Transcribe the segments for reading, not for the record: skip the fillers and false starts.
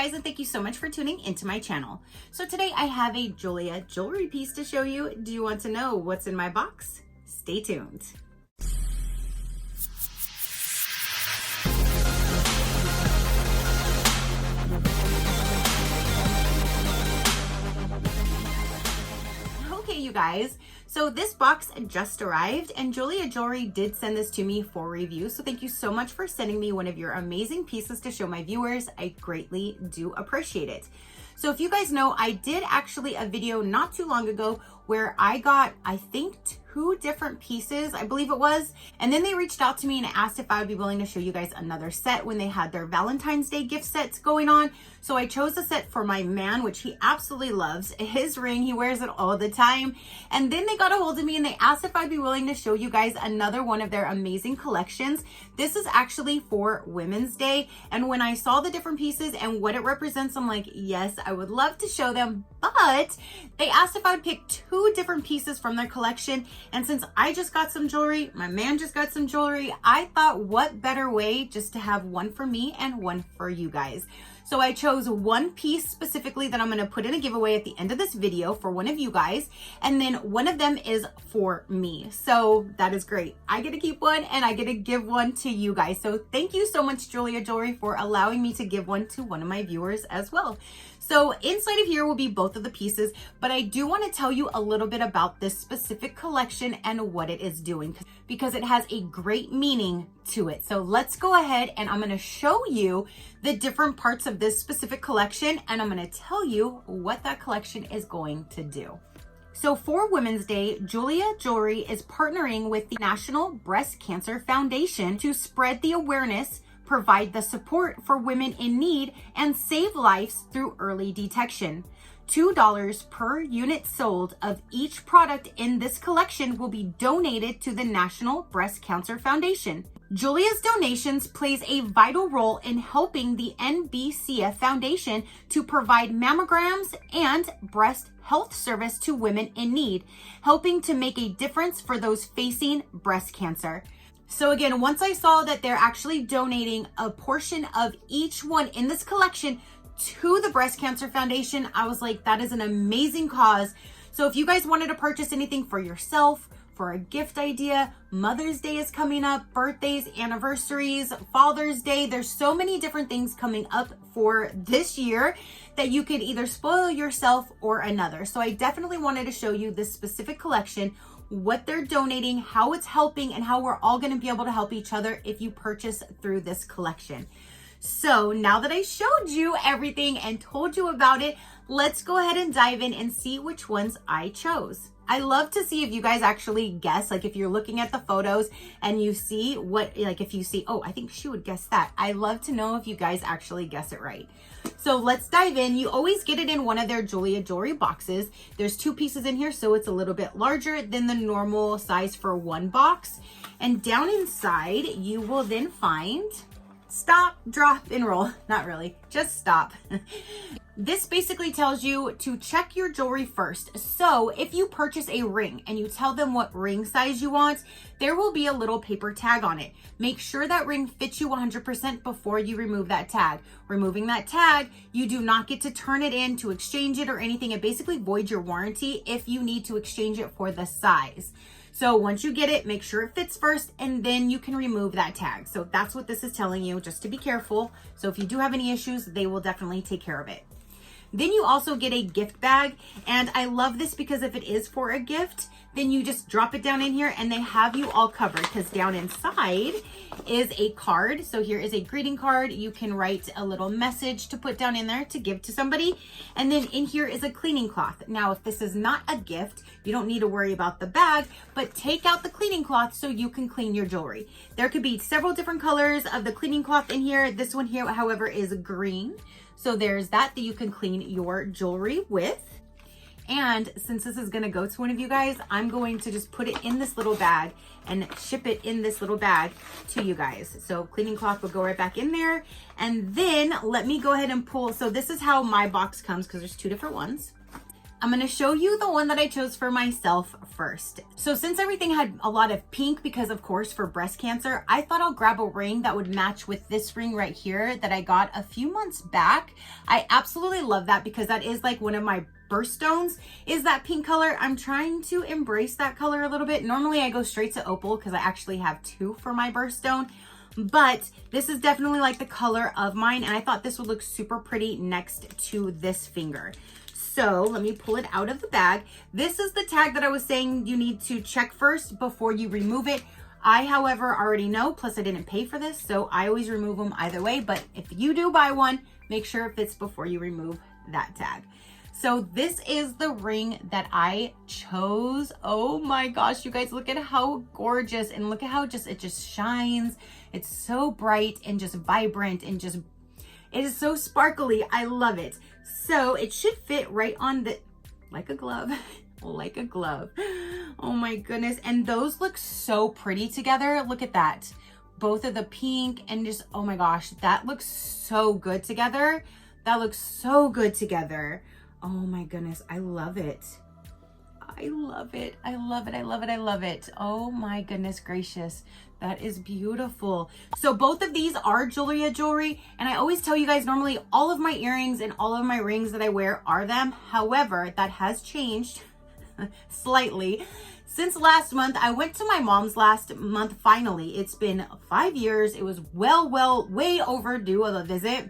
guys, and thank you so much for tuning into my channel. So today I have a Jeulia Jewelry piece to show you. Do you want to know what's in my box? Stay tuned. Okay, you guys, so this box just arrived and Jeulia Jewelry did send this to me for review. So thank you so much for sending me one of your amazing pieces to show my viewers. I greatly do appreciate it. So if you guys know, I did actually a video not too long ago where I got, I think, 2 different pieces, I believe it was. And then they reached out to me and asked if I would be willing to show you guys another set when they had their Valentine's Day gift sets going on. So I chose a set for my man, which he absolutely loves. His ring, he wears it all the time. And then they got a hold of me and they asked if I'd be willing to show you guys another one of their amazing collections. This is actually for Women's Day. And when I saw the different pieces and what it represents, I'm like, yes, I would love to show them. But they asked if I'd pick 2 different pieces from their collection. And since I just got some jewelry, my man just got some jewelry, I thought what better way just to have one for me and one for you guys. So I chose one piece specifically that I'm going to put in a giveaway at the end of this video for one of you guys. And then one of them is for me. So that is great. I get to keep one and I get to give one to you guys. So thank you so much, Jeulia Jewelry, for allowing me to give one to one of my viewers as well. So inside of here will be both of the pieces, but I do want to tell you a little bit about this specific collection and what it is doing because it has a great meaning to it. So let's go ahead and I'm going to show you the different parts of this specific collection and I'm going to tell you what that collection is going to do. So for Women's Day, Jeulia Jewelry is partnering with the National Breast Cancer Foundation to spread the awareness, provide the support for women in need, and save lives through early detection. $2 per unit sold of each product in this collection will be donated to the National Breast Cancer Foundation. Jeulia's donations plays a vital role in helping the NBCF Foundation to provide mammograms and breast health service to women in need, helping to make a difference for those facing breast cancer. So again, once I saw that they're actually donating a portion of each one in this collection to the Breast Cancer Foundation, I was like, that is an amazing cause. So if you guys wanted to purchase anything for yourself, for a gift idea, Mother's Day is coming up, birthdays, anniversaries, Father's Day, there's so many different things coming up for this year that you could either spoil yourself or another. So I definitely wanted to show you this specific collection, what they're donating, how it's helping, and how we're all going to be able to help each other if you purchase through this collection. So now that I showed you everything and told you about it, let's go ahead and dive in and see which ones I chose. I love to see if you guys actually guess, like if you're looking at the photos and you see what, like if you see, oh, I think she would guess that. I love to know if you guys actually guess it right. So let's dive in. You always get it in one of their Jeulia Jewelry boxes. There's 2 pieces in here, so it's a little bit larger than the normal size for one box. And down inside, you will then find stop, drop, and roll. Not really, just stop. This basically tells you to check your jewelry first. So if you purchase a ring and you tell them what ring size you want, there will be a little paper tag on it. Make sure that ring fits you 100% before you remove that tag. Removing that tag, you do not get to turn it in to exchange it or anything. It basically voids your warranty if you need to exchange it for the size. So once you get it, make sure it fits first and then you can remove that tag. So that's what this is telling you, just to be careful. So if you do have any issues, they will definitely take care of it. Then you also get a gift bag, and I love this because if it is for a gift, then you just drop it down in here and they have you all covered because down inside is a card. So here is a greeting card. You can write a little message to put down in there to give to somebody. And then in here is a cleaning cloth. Now, if this is not a gift, you don't need to worry about the bag, but take out the cleaning cloth so you can clean your jewelry. There could be several different colors of the cleaning cloth in here. This one here, however, is green. So there's that you can clean your jewelry with. And since this is gonna go to one of you guys, I'm going to just put it in this little bag and ship it in this little bag to you guys. So cleaning cloth will go right back in there. And then let me go ahead and pull. So this is how my box comes because there's 2 different ones. I'm gonna show you the one that I chose for myself first. So since everything had a lot of pink, because of course for breast cancer, I thought I'll grab a ring that would match with this ring right here that I got a few months back. I absolutely love that because that is like one of my birthstones, is that pink color. I'm trying to embrace that color a little bit. Normally I go straight to opal because I actually have two for my birthstone, but this is definitely like the color of mine, and I thought this would look super pretty next to this finger. So let me pull it out of the bag. This is the tag that I was saying you need to check first before you remove it. I, however, already know, plus I didn't pay for this, so I always remove them either way. But if you do buy one, make sure it fits before you remove that tag. So this is the ring that I chose. Oh my gosh, you guys, look at how gorgeous, and look at how it just shines. It's so bright and just vibrant and just, it is so sparkly. I love it. So it should fit right on the, like a glove, like a glove. Oh my goodness. And those look so pretty together. Look at that. Both of the pink and just, oh my gosh, that looks so good together. That looks so good together. Oh my goodness. I love it. I love it. I love it. I love it. I love it. Oh my goodness gracious. That is beautiful. So both of these are Jeulia Jewelry. And I always tell you guys, normally all of my earrings and all of my rings that I wear are them. However, that has changed slightly. Since last month, I went to my mom's last month finally. It's been 5 years. It was way overdue of a visit.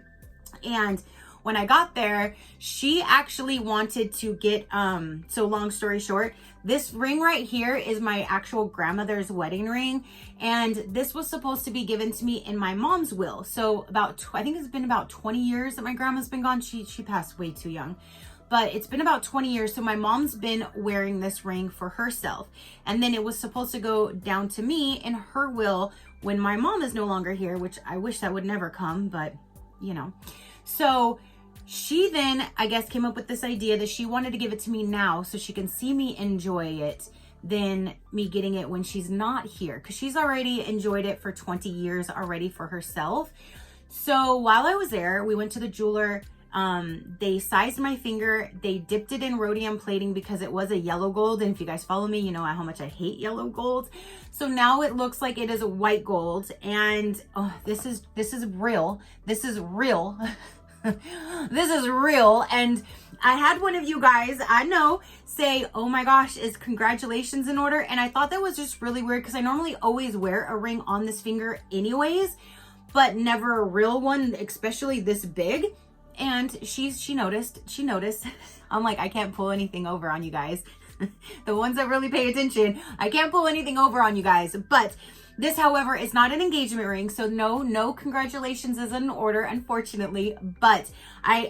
And when I got there, she actually wanted to get, so long story short, this ring right here is my actual grandmother's wedding ring. And this was supposed to be given to me in my mom's will. So I think it's been about 20 years that my grandma's been gone. She passed way too young. But it's been about 20 years. So my mom's been wearing this ring for herself. And then it was supposed to go down to me in her will when my mom is no longer here, which I wish that would never come, but you know. So she then, I guess, came up with this idea that she wanted to give it to me now so she can see me enjoy it than me getting it when she's not here, because she's already enjoyed it for 20 years already for herself. So while I was there, we went to the jeweler. They sized my finger. They dipped it in rhodium plating because it was a yellow gold. And if you guys follow me, you know how much I hate yellow gold. So now it looks like it is a white gold. And oh, this is real. This is real. This is real. And I had one of you guys, I know, say, oh my gosh, is congratulations in order? And I thought that was just really weird because I normally always wear a ring on this finger anyways, but never a real one, especially this big. And she noticed. I'm like, I can't pull anything over on you guys. The ones that really pay attention, I can't pull anything over on you guys. But this, however, is not an engagement ring. So no congratulations is in order, unfortunately. But I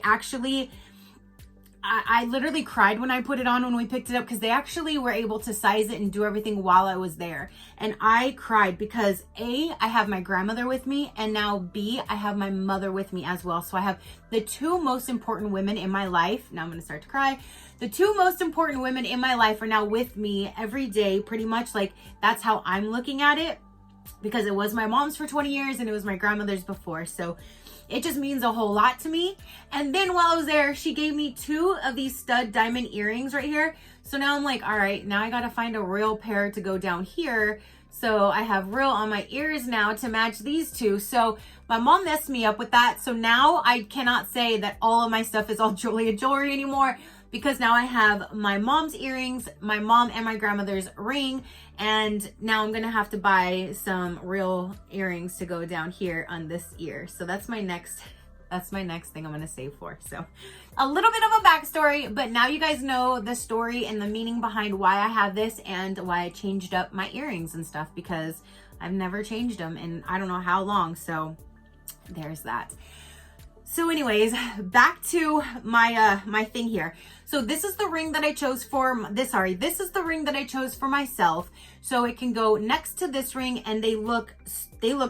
literally cried when I put it on when we picked it up, because they actually were able to size it and do everything while I was there. And I cried because A, I have my grandmother with me, and now B, I have my mother with me as well. So I have the two most important women in my life. Now I'm going to start to cry. The two most important women in my life are now with me every day, pretty much. Like, that's how I'm looking at it, because it was my mom's for 20 years and it was my grandmother's before. So it just means a whole lot to me. And then while I was there, she gave me two of these stud diamond earrings right here. So now I'm like, all right, now I got to find a real pair to go down here. So I have real on my ears now to match these two. So my mom messed me up with that. So now I cannot say that all of my stuff is all Jeulia Jewelry anymore, because now I have my mom's earrings, my mom and my grandmother's ring, and now I'm gonna have to buy some real earrings to go down here on this ear. So that's my next thing I'm gonna save for. So a little bit of a backstory, but now you guys know the story and the meaning behind why I have this and why I changed up my earrings and stuff, because I've never changed them in I don't know how long. So there's that. So anyways, back to my my thing here. So this is the ring that I chose for this is the ring that I chose for myself. So it can go next to this ring, and they look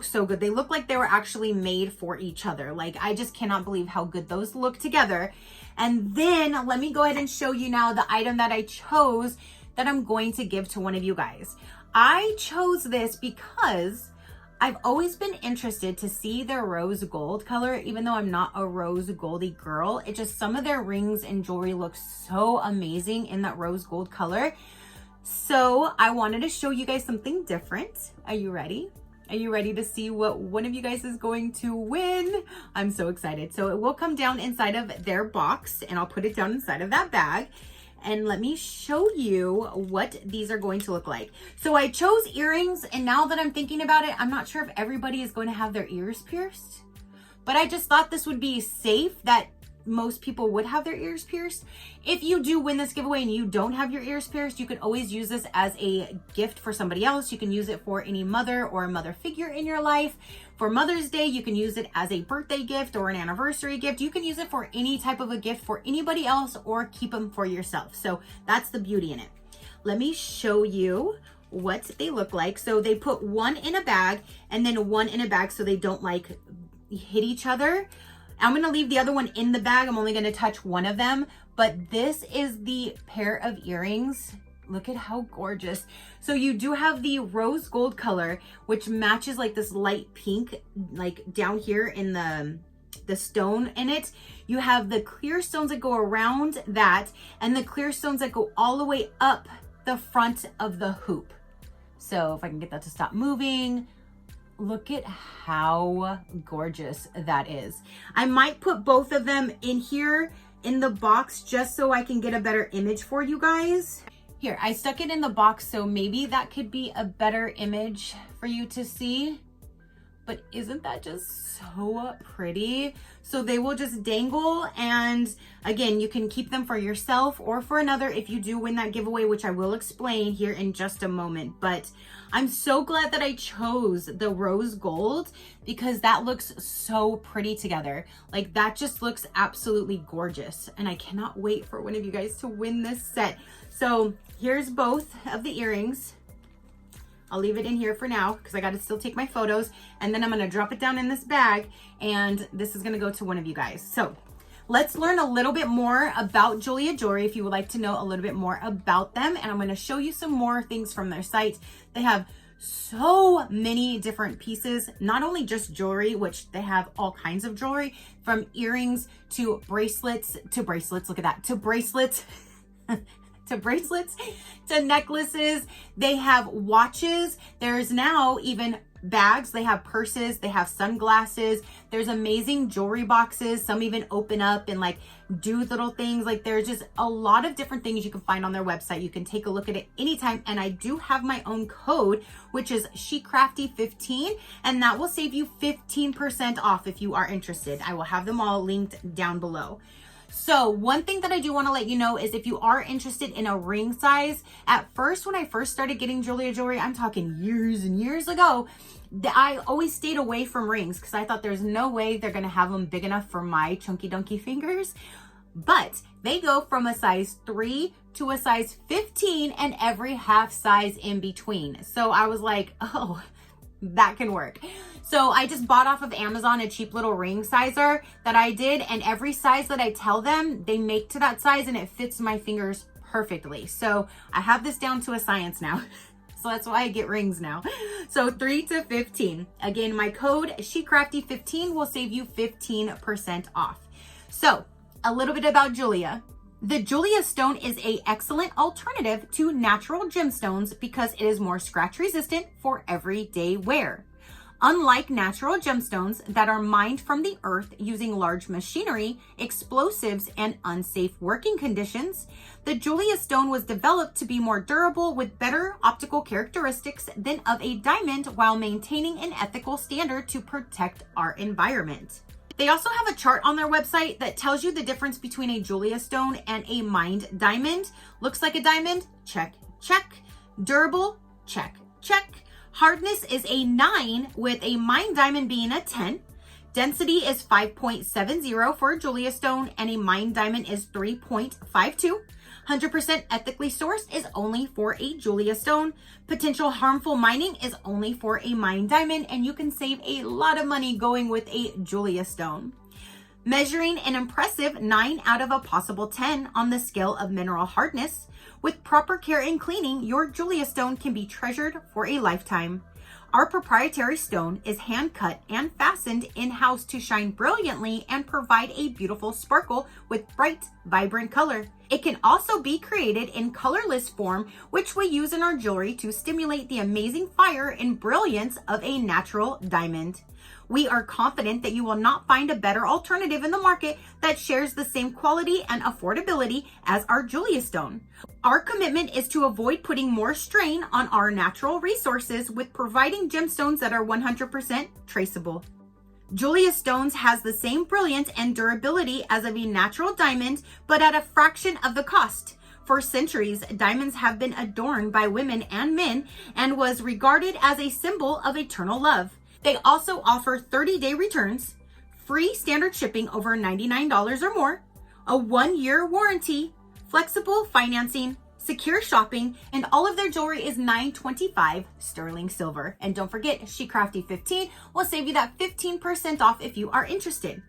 so good. They look like they were actually made for each other. Like, I just cannot believe how good those look together. And then let me go ahead and show you now the item that I chose that I'm going to give to one of you guys. I chose this because I've always been interested to see their rose gold color, even though I'm not a rose goldy girl. It just, some of their rings and jewelry look so amazing in that rose gold color. So I wanted to show you guys something different. Are you ready? Are you ready to see what one of you guys is going to win? I'm so excited. So it will come down inside of their box, and I'll put it down inside of that bag. And let me show you what these are going to look like. So I chose earrings, and now that I'm thinking about it, I'm not sure if everybody is going to have their ears pierced, but I just thought this would be safe that most people would have their ears pierced. If you do win this giveaway and you don't have your ears pierced, you can always use this as a gift for somebody else. You can use it for any mother or a mother figure in your life. For Mother's Day, you can use it as a birthday gift or an anniversary gift. You can use it for any type of a gift for anybody else or keep them for yourself. So that's the beauty in it. Let me show you what they look like. So they put one in a bag and then one in a bag so they don't like hit each other. I'm going to leave the other one in the bag. I'm only going to touch one of them, but this is the pair of earrings. Look at how gorgeous. So you do have the rose gold color, which matches like this light pink, like down here in the stone in it. You have the clear stones that go around that and the clear stones that go all the way up the front of the hoop. So if I can get that to stop moving, look at how gorgeous that is. I might put both of them in here in the box just so I can get a better image for you guys. Here, I stuck it in the box, so maybe that could be a better image for you to see. But isn't that just so pretty? So they will just dangle, and again, you can keep them for yourself or for another if you do win that giveaway, which I will explain here in just a moment. But I'm so glad that I chose the rose gold because that looks so pretty together. Like that just looks absolutely gorgeous. And I cannot wait for one of you guys to win this set. So here's both of the earrings. I'll leave it in here for now because I got to still take my photos, and then I'm going to drop it down in this bag, and this is going to go to one of you guys. So let's learn a little bit more about Jeulia Jewelry if you would like to know a little bit more about them. And I'm going to show you some more things from their site. They have so many different pieces, not only just jewelry, which they have all kinds of jewelry, from earrings to bracelets, look at that, to bracelets, to bracelets, to necklaces. They have watches. There's now even bags. They have purses. They have sunglasses. There's amazing jewelry boxes. Some even open up and like do little things. Like there's just a lot of different things you can find on their website. You can take a look at it anytime. And I do have my own code, which is SheCrafty15, and that will save you 15% off if you are interested. I will have them all linked down below. So one thing that I do want to let you know is if you are interested in a ring size, at first, when I first started getting Jeulia Jewelry, I'm talking years and years ago, I always stayed away from rings because I thought there's no way they're going to have them big enough for my chunky dunky fingers. But they go from a size 3 to a size 15 and every half size in between. So I was like, oh, that can work. So I just bought off of Amazon a cheap little ring sizer that I did, and every size that I tell them, they make to that size and it fits my fingers perfectly. So I have this down to a science now. So that's why I get rings now. So 3 to 15. Again, my code SheCrafty15 will save you 15% off. So a little bit about Jeulia. The Jeulia stone is an excellent alternative to natural gemstones because it is more scratch resistant for everyday wear. Unlike natural gemstones that are mined from the earth using large machinery, explosives, and unsafe working conditions, the Jeulia stone was developed to be more durable with better optical characteristics than of a diamond while maintaining an ethical standard to protect our environment. They also have a chart on their website that tells you the difference between a Jeulia stone and a mined diamond. Looks like a diamond? Check, check. Durable? Check, check. Hardness is a 9 with a mined diamond being a 10. Density is 5.70 for a Jeulia stone and a mined diamond is 3.52. 100% ethically sourced is only for a Jeulia stone. Potential harmful mining is only for a mined diamond, and you can save a lot of money going with a Jeulia stone. Measuring an impressive 9 out of a possible 10 on the scale of mineral hardness, with proper care and cleaning, your Jeulia stone can be treasured for a lifetime. Our proprietary stone is hand cut and fastened in-house to shine brilliantly and provide a beautiful sparkle with bright, vibrant color. It can also be created in colorless form, which we use in our jewelry to stimulate the amazing fire and brilliance of a natural diamond. We are confident that you will not find a better alternative in the market that shares the same quality and affordability as our Jeulia stone. Our commitment is to avoid putting more strain on our natural resources with providing gemstones that are 100% traceable. Jeulia stones has the same brilliance and durability as of a natural diamond, but at a fraction of the cost. For centuries, diamonds have been adorned by women and men and was regarded as a symbol of eternal love. They also offer 30-day returns, free standard shipping over $99 or more, a 1-year warranty, flexible financing, secure shopping, and all of their jewelry is $925 sterling silver. And don't forget, SheCrafty 15 will save you that 15% off if you are interested.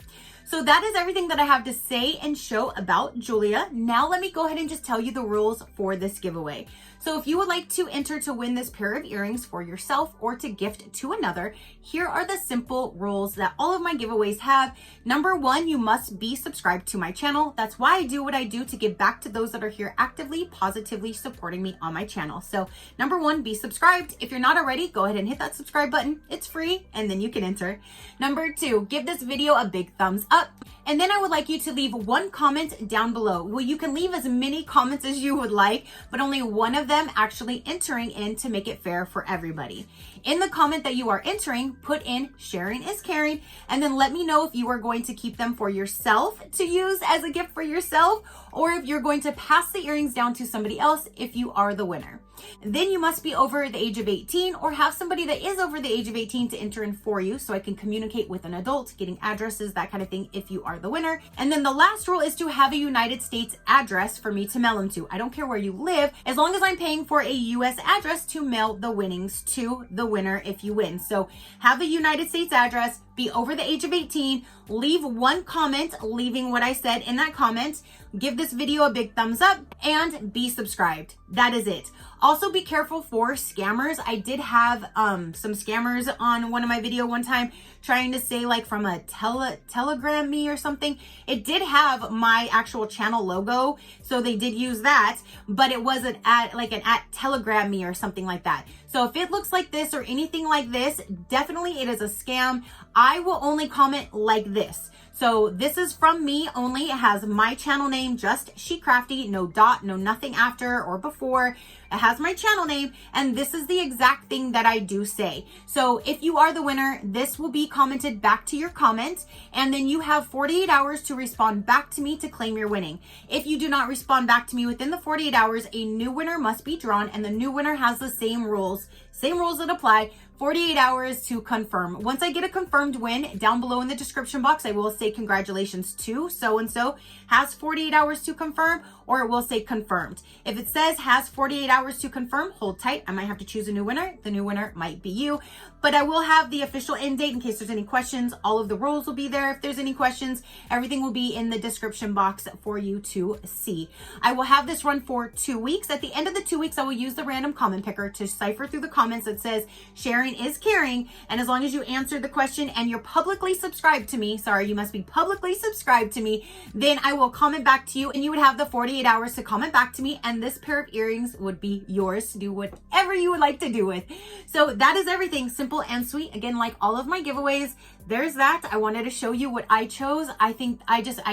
So that is everything that I have to say and show about Jeulia. Now let me go ahead and just tell you the rules for this giveaway. So if you would like to enter to win this pair of earrings for yourself or to gift to another, here are the simple rules that all of my giveaways have. Number 1, you must be subscribed to my channel. That's why I do what I do, to give back to those that are here actively, positively supporting me on my channel. So number 1, be subscribed. If you're not already, go ahead and hit that subscribe button. It's free, and then you can enter. Number 2, give this video a big thumbs up. And then I would like you to leave one comment down below. Well, you can leave as many comments as you would like, but only one of them actually entering in to make it fair for everybody. In the comment that you are entering, put in "sharing is caring," and then let me know if you are going to keep them for yourself to use as a gift for yourself, or if you're going to pass the earrings down to somebody else if you are the winner. Then you must be over the age of 18 or have somebody that is over the age of 18 to enter in for you, so I can communicate with an adult, getting addresses, that kind of thing, if you are the winner. And then the last rule is to have a United States address for me to mail them to. I don't care where you live, as long as I'm paying for a US address to mail the winnings to the winner if you win. So have a United States address, be over the age of 18, leave one comment, leaving what I said in that comment, give this video a big thumbs up, and be subscribed. That is it. Also be careful for scammers. I did have some scammers on one of my video one time trying to say like from a telegram me or something. It did have my actual channel logo, so they did use that, but it wasn't at like an at telegram me or something like that. So if it looks like this or anything like this, definitely it is a scam. I will only comment like this. So this is from me only. It has my channel name, just SheCrafty, no dot, no nothing after or before. It has my channel name, and this is the exact thing that I do say. So if you are the winner, this will be commented back to your comment, and then you have 48 hours to respond back to me to claim your winning. If you do not respond back to me within the 48 hours, a new winner must be drawn, and the new winner has the same rules that apply. 48 hours to confirm. Once I get a confirmed win, down below in the description box, I will say congratulations to so-and-so, has 48 hours to confirm, or it will say confirmed. If it says has 48 hours to confirm, hold tight. I might have to choose a new winner. The new winner might be you, but I will have the official end date in case there's any questions. All of the rules will be there. If there's any questions, everything will be in the description box for you to see. I will have this run for 2 weeks. At the end of the 2 weeks, I will use the random comment picker to cipher through the comments that says sharing is caring, and as long as you answer the question and you're publicly subscribed to me, you must be publicly subscribed to me, then I will comment back to you, and you would have the 48 hours to comment back to me, and this pair of earrings would be yours to do whatever you would like to do with. So that is everything, simple and sweet. Again, like all of my giveaways, there's that. I wanted to show you what I chose. I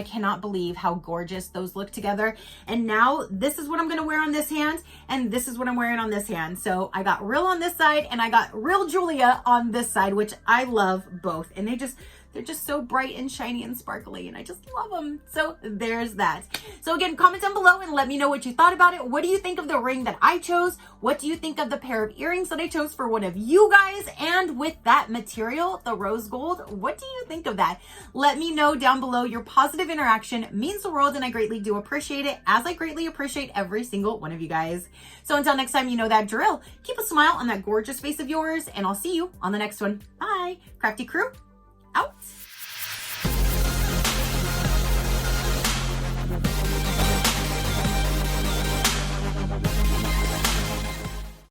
cannot believe how gorgeous those look together. And now this is what I'm going to wear on this hand, and this is what I'm wearing on this hand. So I got real on this side, and I got real Jeulia on this side, which I love both. And they're just so bright and shiny and sparkly, and I just love them. So there's that. So again, comment down below and let me know what you thought about it. What do you think of the ring that I chose? What do you think of the pair of earrings that I chose for one of you guys? And with that material, the rose gold, what do you think of that? Let me know down below. Your positive interaction means the world, and I greatly do appreciate it, as I greatly appreciate every single one of you guys. So until next time, you know that drill. Keep a smile on that gorgeous face of yours, and I'll see you on the next one. Bye. Crafty crew, out.